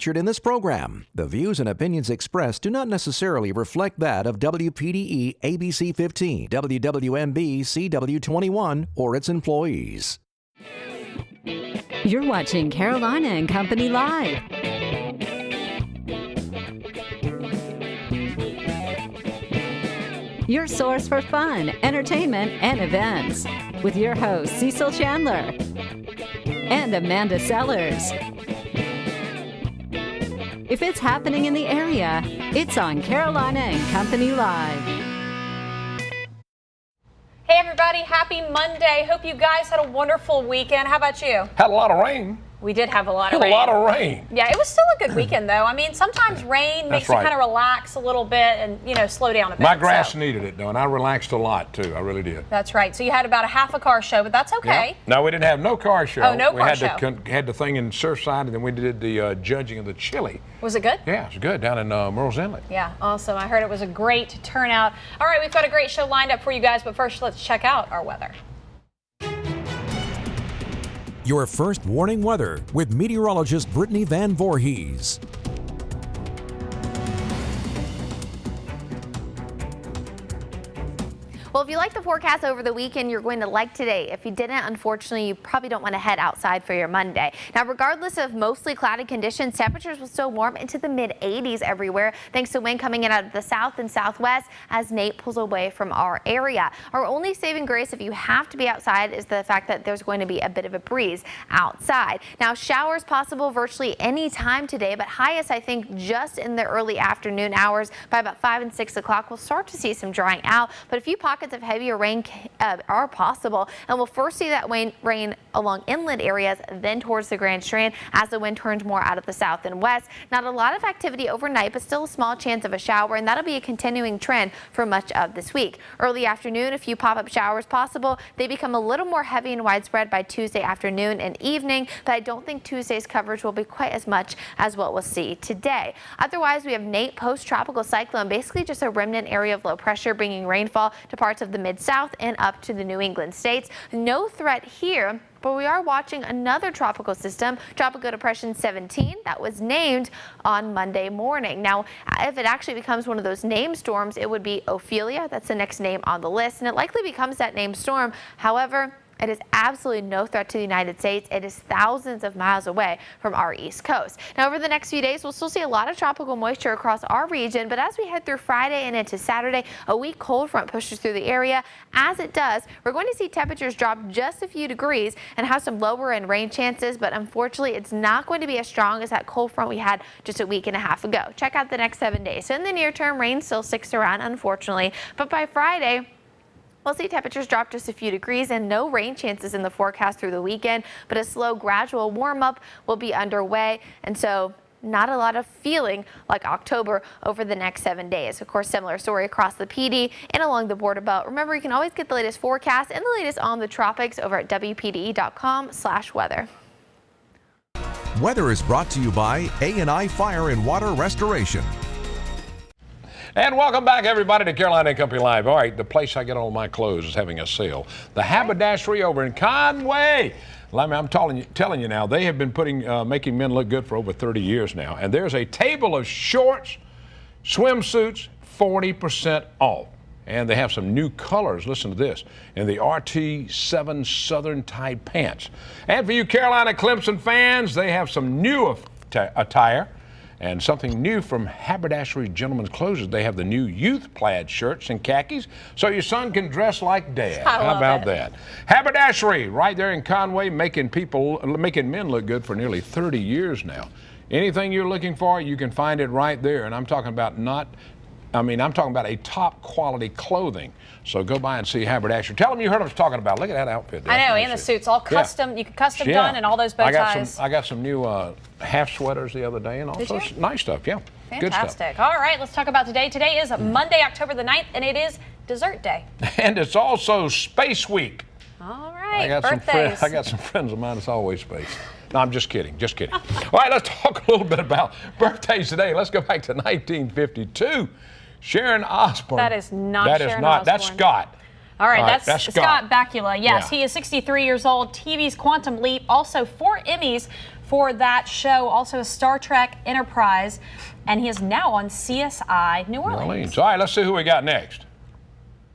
featured in this program. The views and opinions expressed do not necessarily reflect that of WPDE ABC 15, WWMB CW21, or its employees. You're watching Carolina and Company Live. Your source for fun, entertainment, and events. With your hosts, Cecil Chandler and Amanda Sellers. If it's happening in the area, it's on Carolina and Company Live. Hey everybody, happy Monday. Hope you guys had a wonderful weekend. How about you? Had a lot of rain. We did have a lot of Had rain. a lot of rain. Yeah, it was still a good weekend though. I mean, sometimes rain makes you kind of relax a little bit and, slow down a bit. My grass needed it though, and I relaxed a lot too. I really did. That's right. So you had about a half a car show, but that's okay. Yep. No, we didn't have no car show. Oh, no car show. We had the thing in Surfside, and then we did the judging of the chili. Was it good? Yeah, it was good down in Merle's Inlet. Yeah, awesome. I heard it was a great turnout. All right, we've got a great show lined up for you guys, but first let's check out our weather. Your first warning weather with meteorologist Brittany Van Voorhees. Well, if you like the forecast over the weekend, you're going to like today. If you didn't, unfortunately, you probably don't want to head outside for your Monday. Now, regardless of mostly cloudy conditions, temperatures will still warm into the mid-80s everywhere, thanks to wind coming in out of the south and southwest as Nate pulls away from our area. Our only saving grace if you have to be outside is the fact that there's going to be a bit of a breeze outside. Now, showers possible virtually any time today, but highest, I think, just in the early afternoon hours. By about 5 and 6 o'clock, we'll start to see some drying out, but a few pockets of heavier rain are possible, and we'll first see that rain along inland areas, then towards the Grand Strand as the wind turns more out of the south and west. Not a lot of activity overnight, but still a small chance of a shower, and that'll be a continuing trend for much of this week. Early afternoon, a few pop-up showers possible. They become a little more heavy and widespread by Tuesday afternoon and evening, but I don't think Tuesday's coverage will be quite as much as what we'll see today. Otherwise, we have Nate post-tropical cyclone, basically just a remnant area of low pressure bringing rainfall to parts of the mid-south and up to the New England states. No threat here, but we are watching another tropical system, Tropical Depression 17, that was named on Monday morning. Now, if it actually becomes one of those named storms, it would be Ophelia. That's the next name on the list, and it likely becomes that named storm. However, it is absolutely no threat to the United States. It is thousands of miles away from our east coast. Now, over the next few days, we'll still see a lot of tropical moisture across our region, but as we head through Friday and into Saturday, a weak cold front pushes through the area. As it does, we're going to see temperatures drop just a few degrees and have some lower end rain chances, but unfortunately, it's not going to be as strong as that cold front we had just a week and a half ago. Check out the next 7 days. So in the near term, rain still sticks around, unfortunately, but by Friday, we'll see temperatures drop just a few degrees and no rain chances in the forecast through the weekend, but a slow gradual warm up will be underway, and so not a lot of feeling like October over the next 7 days. Of course, similar story across the PD and along the border belt. Remember, you can always get the latest forecast and the latest on the tropics over at WPDE.com/weather. Weather is brought to you by A&I Fire and Water Restoration. And welcome back, everybody, to Carolina and Company Live. All right, the place I get all my clothes is having a sale. The Haberdashery over in Conway. I'm telling you now, they have been making men look good for over 30 years now. And there's a table of shorts, swimsuits, 40% off. And they have some new colors, listen to this, in the RT7 Southern Tide pants. And for you Carolina Clemson fans, they have some new attire. And something new from Haberdashery Gentlemen's Clothes. They have the new youth plaid shirts and khakis, so your son can dress like dad. How about that? Haberdashery, right there in Conway, making men look good for nearly 30 years now. Anything you're looking for, you can find it right there. And I'm talking about I'm talking about a top quality clothing. So go by and see Haberdashery. Tell them you heard us talking about. Look at that outfit there. I know, and the suits, all custom. Yeah. You can custom done and all those bow ties. I got some new half sweaters the other day and also nice stuff. Yeah, fantastic. Good stuff. All right, let's talk about today. Today is Monday, October the 9th, and it is Dessert Day. And it's also Space Week. All right, birthdays. I got some friends of mine. It's always space. No, I'm just kidding. Just kidding. All right, let's talk a little bit about birthdays today. Let's go back to 1952. Sharon Osbourne. That is not Sharon Osbourne. That's Scott. All right, that's Scott Bakula. Yes, he is 63 years old. TV's Quantum Leap. Also 4 Emmys for that show. Also a Star Trek Enterprise, and he is now on CSI New Orleans. All right, let's see who we got next.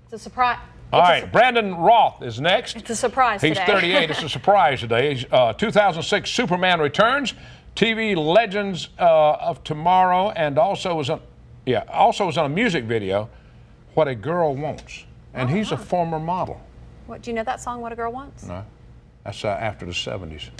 It's a surprise. All right, Brandon Roth is next. It's a surprise He's today. 38. It's a surprise today. 2006 Superman Returns, TV Legends of Tomorrow, and also was on a music video, What a Girl Wants. And he's a former model. What, do you know that song, What a Girl Wants? No, that's after the 70s.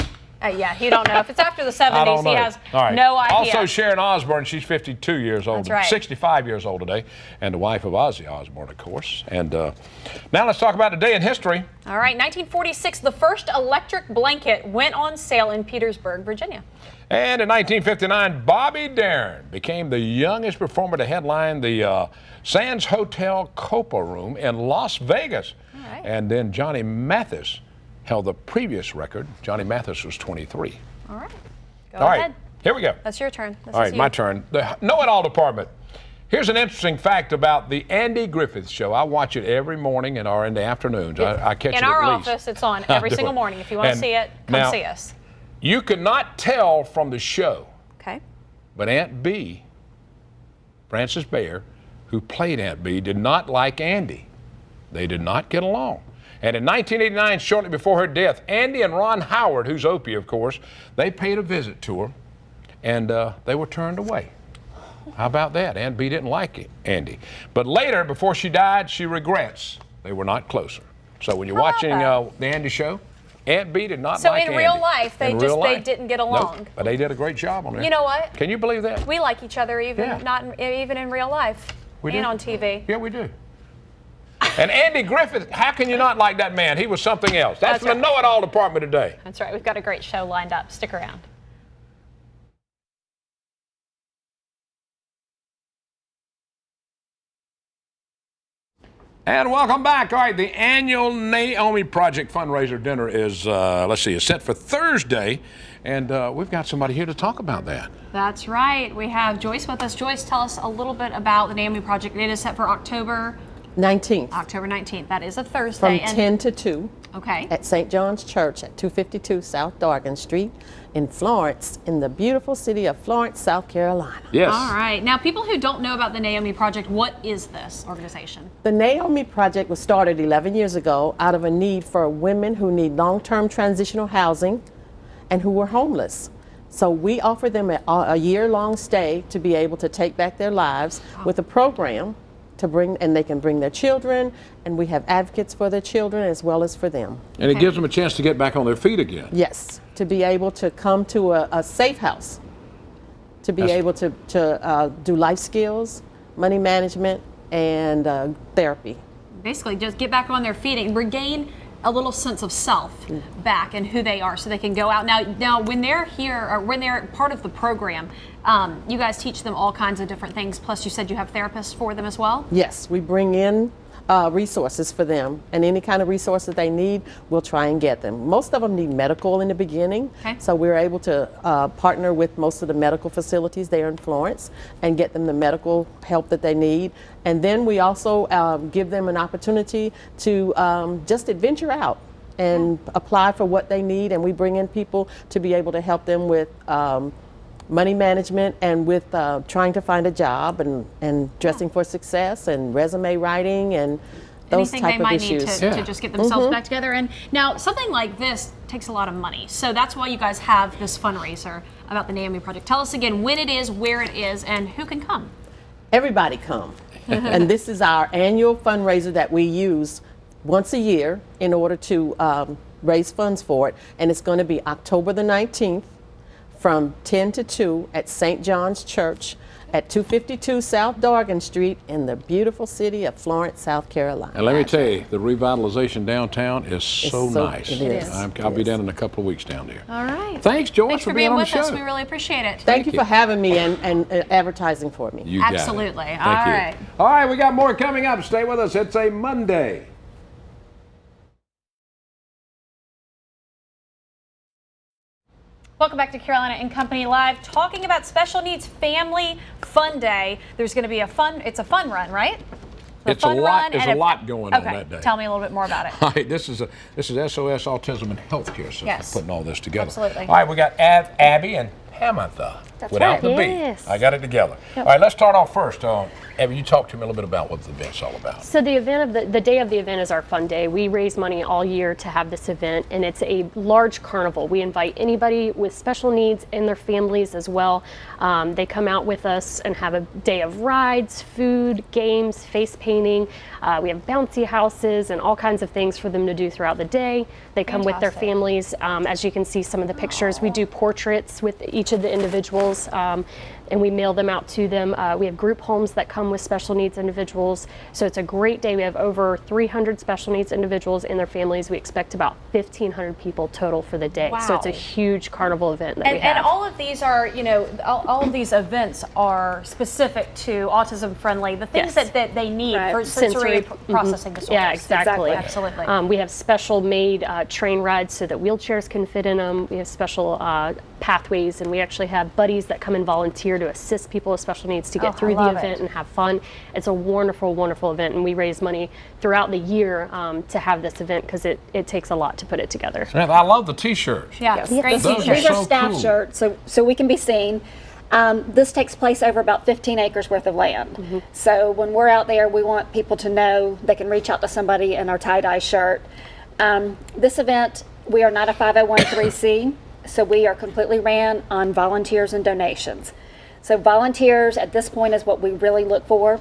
Yeah, you don't know. If it's after the 70s, I don't know. he has All right. no idea. Also, Sharon Osbourne, she's 52 years old. That's right. 65 years old today, and the wife of Ozzy Osbourne, of course. And now let's talk about today in history. All right, 1946, the first electric blanket went on sale in Petersburg, Virginia. And in 1959, Bobby Darin became the youngest performer to headline the Sands Hotel Copa Room in Las Vegas. All right. And then Johnny Mathis held the previous record. Johnny Mathis was 23. All right, go All ahead. right, here we go. That's your turn. This All is right, you. my turn. The Know-It-All Department. Here's an interesting fact about the Andy Griffith Show. I watch it every morning or in the afternoons. I catch it In at our least. office, it's on every do single it. morning. If you want to And see it, come now, see us. You could not tell from the show, Okay. but Aunt Bee, Frances Bayer, who played Aunt Bee, did not like Andy. They did not get along. And in 1989, shortly before her death, Andy and Ron Howard, who's Opie, of course, they paid a visit to her, and they were turned away. How about that? Aunt Bee didn't like Andy. But later, before she died, she regrets they were not closer. So when you're watching the Andy show, Aunt Bee did not So like in Andy. real life, they In just real life, didn't get nope. along. But they did a great job on there. You know what? Can you believe that? We like each other even even in real life We and do? on TV. Yeah, we do. And Andy Griffith, how can you not like that man? He was something else. That's the right. Know-It-All Department today. That's right. We've got a great show lined up. Stick around. And welcome back. All right, the annual Naomi Project fundraiser dinner is, is set for Thursday. And we've got somebody here to talk about that. That's right. We have Joyce with us. Joyce, tell us a little bit about the Naomi Project. It is set for October 19th. That is a Thursday. from 10 to 2 Okay. at St. John's Church at 252 South Dargan Street in Florence, in the beautiful city of Florence, South Carolina. Yes. All right. Now, people who don't know about the Naomi Project, what is this organization? The Naomi Project was started 11 years ago out of a need for women who need long-term transitional housing and who were homeless. So we offer them a year-long stay to be able to take back their lives with a program to bring, and they can bring their children, and we have advocates for their children as well as for them. And it gives them a chance to get back on their feet again. Yes, to be able to come to a safe house, to be able to do life skills, money management, and therapy. Basically, just get back on their feet and regain a little sense of self back and who they are, so they can go out. Now, when they're here, or when they're part of the program, you guys teach them all kinds of different things. Plus, you said you have therapists for them as well? Yes, we bring in resources for them, and any kind of resource that they need, we'll try and get them. Most of them need medical in the beginning, so we're able to partner with most of the medical facilities there in Florence and get them the medical help that they need. And then we also give them an opportunity to just adventure out and apply for what they need, and we bring in people to be able to help them with money management and with trying to find a job and dressing for success and resume writing and those Anything type they of might issues. need to just get themselves back together. And now, something like this takes a lot of money. So that's why you guys have this fundraiser about the Naomi Project. Tell us again when it is, where it is, and who can come. Everybody come. And this is our annual fundraiser that we use once a year in order to raise funds for it. And it's going to be October the 19th from 10 to 2 at St. John's Church at 252 South Dargan Street in the beautiful city of Florence, South Carolina. And let me tell you, the revitalization downtown is so nice. It is. I'll be down in a couple of weeks down there. All right. Thanks, Joyce, Thanks for being being on with the us. show. We really appreciate it. Thank you you. for having me and advertising for me. You got it. Absolutely. Thank All you. right. All right, we got more coming up. Stay with us. It's a Monday. Welcome back to Carolina and Company Live, talking about Special Needs Family Fun Day. There's going to be it's a fun run, right? It's a fun lot. run There's and a lot going on that day. Tell me a little bit more about it. All right, this is SOS Autism and Healthcare System Yes. putting all this together. Absolutely. All right, we got Abby and Hamantha without the Yes. B. I got it together. All right, let's start off first. Abby, you talk to me a little bit about what the event's all about. So the event of the day of the event is our fun day. We raise money all year to have this event, and it's a large carnival. We invite anybody with special needs and their families as well. They come out with us and have a day of rides, food, games, face painting. We have bouncy houses and all kinds of things for them to do throughout the day. They come with their families. As you can see some of the pictures, we do portraits with each of the individuals. And we mail them out to them. We have group homes that come with special needs individuals. So it's a great day. We have over 300 special needs individuals and their families. We expect about 1,500 people total for the day. Wow. So it's a huge carnival event that we have. And all of these are, all of these events are specific to autism friendly, the things Yes. that they need Right. for sensory Sensory, processing disorders. Yeah, exactly. Absolutely. We have special made train rides so that wheelchairs can fit in them. We have special pathways, and we actually have buddies that come and volunteer to assist people with special needs to get through the event and have fun. It's a wonderful, wonderful event, and we raise money throughout the year to have this event because it takes a lot to put it together. Samantha, I love the T-shirts. Yeah, great Those t-shirts. These are so staff cool. shirts, so we can be seen. This takes place over about 15 acres worth of land. So when we're out there, we want people to know they can reach out to somebody in our tie-dye shirt. This event, we are not a 501(c), so we are completely ran on volunteers and donations. So volunteers at this point is what we really look for,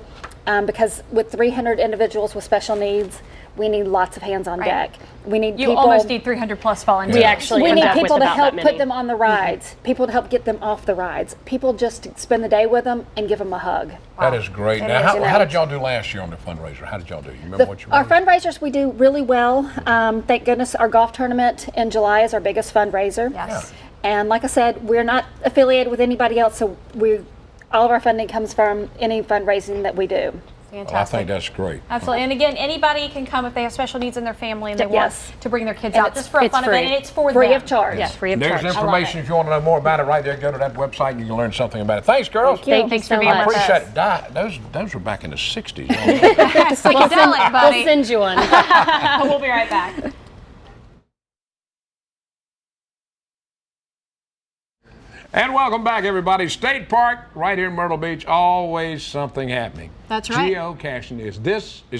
because with 300 individuals with special needs, we need lots of hands on deck. We need You people. almost need 300 plus volunteers. We actually We end need up with people to about help that put many. them on the rides, people to help get them off the rides, people just to spend the day with them and give them a hug. That is great. It Now, is, how did y'all do last year on the fundraiser? How did y'all do? You remember what you Our raised? fundraisers, we do really well. Thank goodness our golf tournament in July is our biggest fundraiser. Yes. And like I said, we're not affiliated with anybody else, so all of our funding comes from any fundraising that we do. Fantastic. Well, I think that's great. Absolutely. And again, anybody can come if they have special needs in their family and they Yes. want to bring their kids And out it's- just for a it's fun free. event, and it's for Free them. of charge. Yeah, free of There's charge. information if you want to know more about it right there. Go to that website and you can learn something about it. Thanks, girls. Thanks for so being much. with us. Appreciate it. Those were back in the 60s. Psychedelic, buddy. We'll send you one. We'll be right back. And welcome back, everybody. State Park, right here in Myrtle Beach. Always something happening. That's right. Geocaching is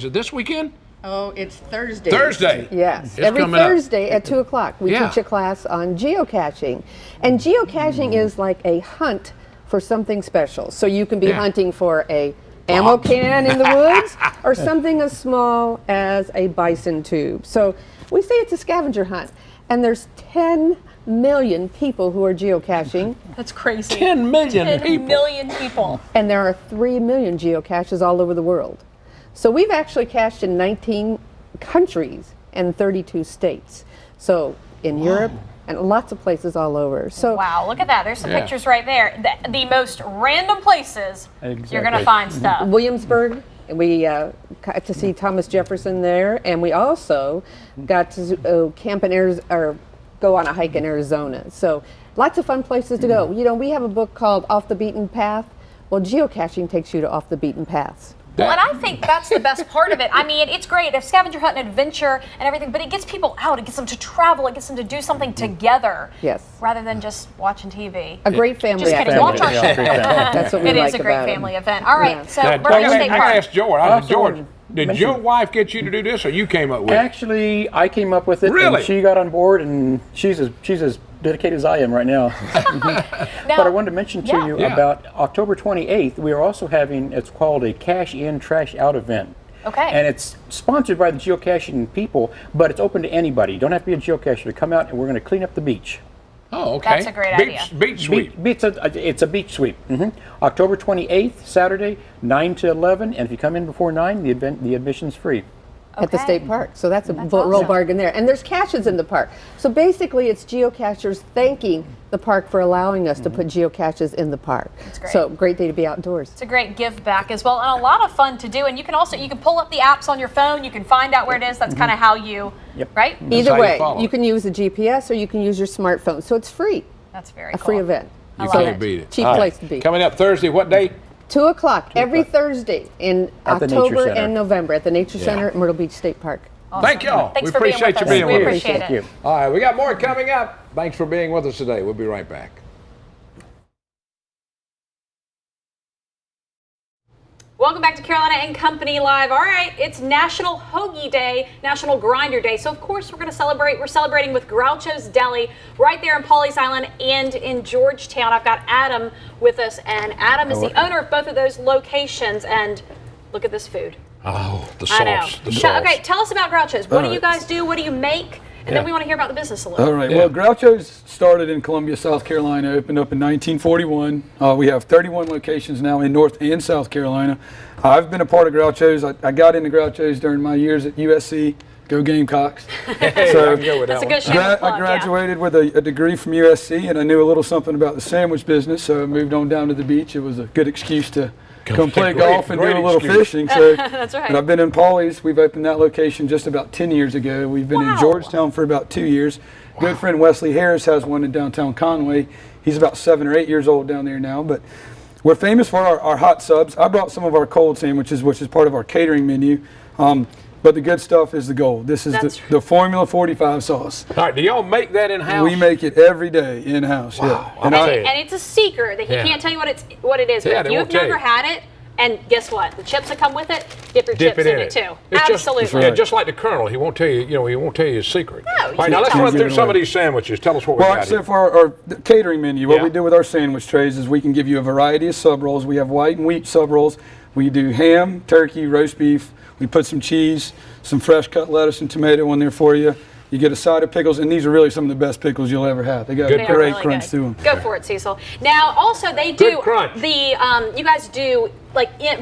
it this weekend? Oh, it's Thursday. Thursday. Yes, It's every coming up. Thursday at 2 o'clock we Yeah. teach a class on geocaching. And geocaching is like a hunt for something special. So you can be Yeah. hunting for a ammo can in the woods or something as small as a bison tube. So we say it's a scavenger hunt. And there's 10 million people who are geocaching, That's crazy. 10 million 10 people. million people. and there are 3 million geocaches all over the world. So we've actually cached in 19 countries and 32 states. So in Europe and lots of places all over. So Wow, look at that. There's some Yeah. pictures right there. The most random places you're going to find stuff. Williamsburg, we got to see Thomas Jefferson there, and we also got to camp in Arizona, or go on a hike in Arizona. So lots of fun places to go. You know, we have a book called Off the Beaten Path. Well, geocaching takes you to off the beaten paths. Well, and I think that's the best part of it. I mean, it's great. If scavenger hunt and adventure and everything, but it gets people out. It gets them to travel. It gets them to do something together. Yes. Rather than just watching TV. A great family Just kidding. activity. Watch our show. That's what we It like is a great about it. family event. All right, Yeah. so Now, we're going to I State Park. asked George. I said, Also George, did mention- your wife get you to do this, or you came up with it? Actually, I came up with it, Really? and she got on board, and she's as dedicated as I am right now. But I wanted to mention to you Yeah. about October 28th. We are also having, it's called a Cash In, Trash Out event. Okay. And it's sponsored by the geocaching people, but it's open to anybody. You don't have to be a geocacher to come out, and we're going to clean up the beach. Oh, okay. That's a great idea. Beach sweep. It's a beach sweep. October 28th, Saturday, 9 to 11, and if you come in before 9, the admission's free. At the Okay. state park. So that's a real awesome. bargain there. And there's caches in the park. So basically it's geocachers thanking the park for allowing us to put geocaches in the park. That's great. So great day to be outdoors. It's a great give back as well, and a lot of fun to do. And you can pull up the apps on your phone. You can find out where it is. That's kind of how you, right? Either how you way, follow you it. can use a GPS or you can use your smartphone. So it's free. That's very A cool. free event. I So love it. Beat it. cheap All right. place to be. Coming up Thursday, what day? 2 o'clock every Thursday in At the Nature October Center. and November at the Nature Center at Myrtle Beach State Park. Thank y'all. Thanks We for being appreciate with you us. being We with us. appreciate Thank it. you. All right, we got more coming up. Thanks for being with us today. We'll be right back. Welcome back to Carolina and Company Live. All right, it's National Hoagie Day, National Grinder Day. So of course we're going to celebrate. We're celebrating with Groucho's Deli right there in Pawleys Island and in Georgetown. I've got Adam with us, and Adam is the owner of both of those locations. And look at this food. Oh, the I know. sauce. The sauce. Okay, tell us about Groucho's. What do you guys do? What do you make? And then we want to hear about the business a little. All right. Well, Groucho's started in Columbia, South Carolina, opened up in 1941. We have 31 locations now in North and South Carolina. I've been a part of Groucho's. I got into Groucho's during my years at USC. Go Gamecocks. So That's a good shameless plug, I graduated with a degree from USC, and I knew a little something about the sandwich business, so I moved on down to the beach. It was a good excuse to come play golf and do a little fishing. So, That's right. And I've been in Pawleys. We've opened that location just about 10 years ago. We've been in Georgetown for about 2 years. Good friend Wesley Harris has one in downtown Conway. He's about 7 or 8 years old down there now. But we're famous for our hot subs. I brought some of our cold sandwiches, which is part of our catering menu. But the good stuff is the gold. This is the Formula 45 sauce. All right, do y'all make that in-house? We make it every day in-house. Wow. Yeah. And it's a secret that he can't tell you what it is. Yeah, But if you've never had it, and guess what? The chips that come with it, dip your chips in it too. It's Absolutely. just like the Colonel. He won't tell you. He won't tell you his secret. No, All right, now let's run through some of these sandwiches. Tell us what we Well, got so here. for our catering menu, what we do with our sandwich trays is we can give you a variety of sub rolls. We have white and wheat sub rolls. We do ham, turkey, roast beef. We put some cheese, some fresh cut lettuce and tomato on there for you. You get a side of pickles, and these are really some of the best pickles you'll ever have. They got a great crunch to them. Go for it, Cecil. Now, also they do you guys do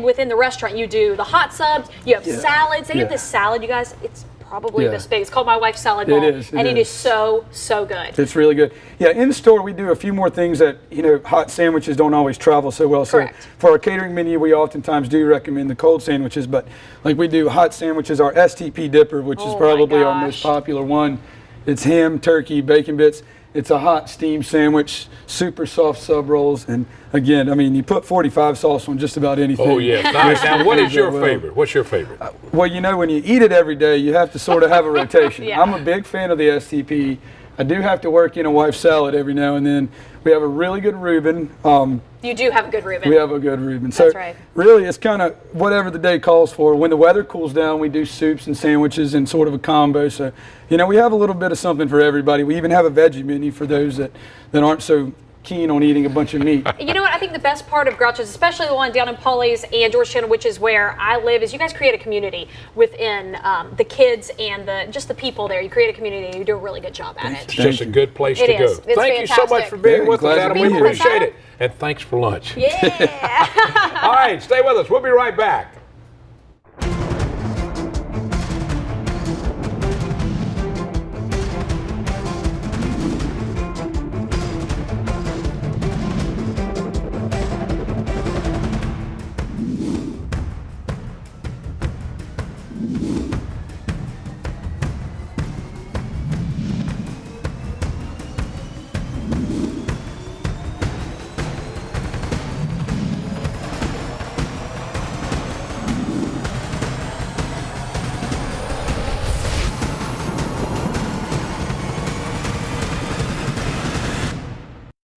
within the restaurant. You do the hot subs. You have salads. They have this salad, you guys. It's probably this big. It's called My Wife's Salad Bowl. It is so good. It's really good. Yeah, in store we do a few more things that hot sandwiches don't always travel so well. Correct. So for our catering menu, we oftentimes do recommend the cold sandwiches, but like we do hot sandwiches, our STP dipper, which is probably our most popular one. It's ham, turkey, bacon bits. It's a hot steam sandwich, super soft sub rolls, and again, I mean, you put 45 sauce on just about anything. Oh yeah. Now, what is your favorite? What's your favorite? Well, when you eat it every day, you have to sort of have a rotation. I'm a big fan of the STP. I do have to work in a wife's salad every now and then. We have a really good Reuben. You do have a good Reuben. We have a good Reuben. So That's right. really, it's kind of whatever the day calls for. When the weather cools down, we do soups and sandwiches and sort of a combo. So, we have a little bit of something for everybody. We even have a veggie menu for those that aren't so keen on eating a bunch of meat. You know what? I think the best part of Groucho's, especially the one down in Pawleys and Georgetown, which is where I live, is you guys create a community within the kids and just the people there. You create a community, and you do a really good job at it. It's just a good place It to go. is. It's Thank you so much fantastic. for being with us, glad to Adam. be We here. appreciate it. And thanks for lunch. Yeah. All right, stay with us. We'll be right back.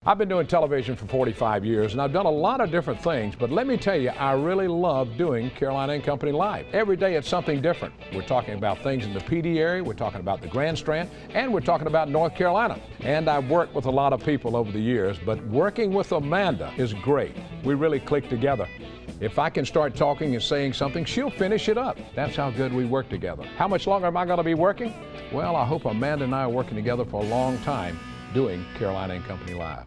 I've been doing television for 45 years, and I've done a lot of different things, but let me tell you, I really love doing Carolina and Company Live. Every day it's something different. We're talking about things in the PD area, we're talking about the Grand Strand, and we're talking about North Carolina. And I've worked with a lot of people over the years, but working with Amanda is great. We really click together. If I can start talking and saying something, she'll finish it up. That's how good we work together. How much longer am I going to be working? Well, I hope Amanda and I are working together for a long time doing Carolina and Company Live.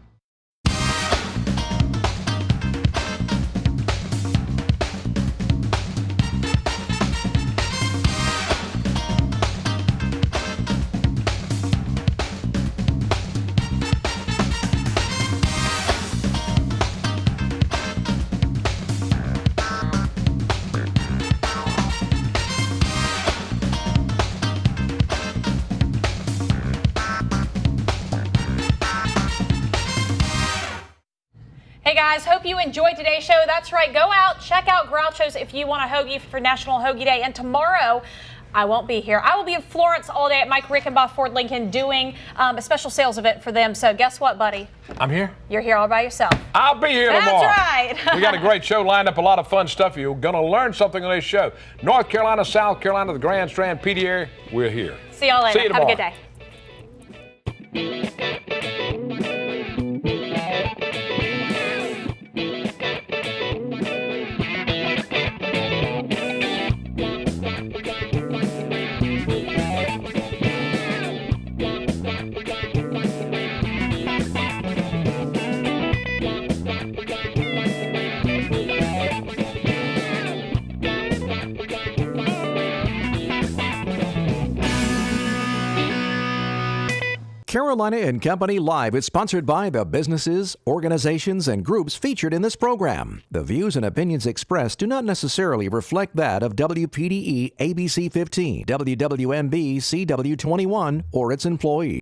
hope you enjoyed today's show. That's right. Go out, check out Groucho's if you want a hoagie for National Hoagie Day. And tomorrow, I won't be here. I will be in Florence all day at Mike Rickenbach Ford Lincoln doing a special sales event for them. So guess what, buddy? I'm here. You're here all by yourself. I'll be here tomorrow. That's right. We got a great show lined up, a lot of fun stuff. You're going to learn something on this show. North Carolina, South Carolina, the Grand Strand, PD area, we're here. See y'all later. See you Have a tomorrow. good day. Carolina and Company Live is sponsored by the businesses, organizations, and groups featured in this program. The views and opinions expressed do not necessarily reflect that of WPDE ABC 15, WWMB CW 21, or its employees.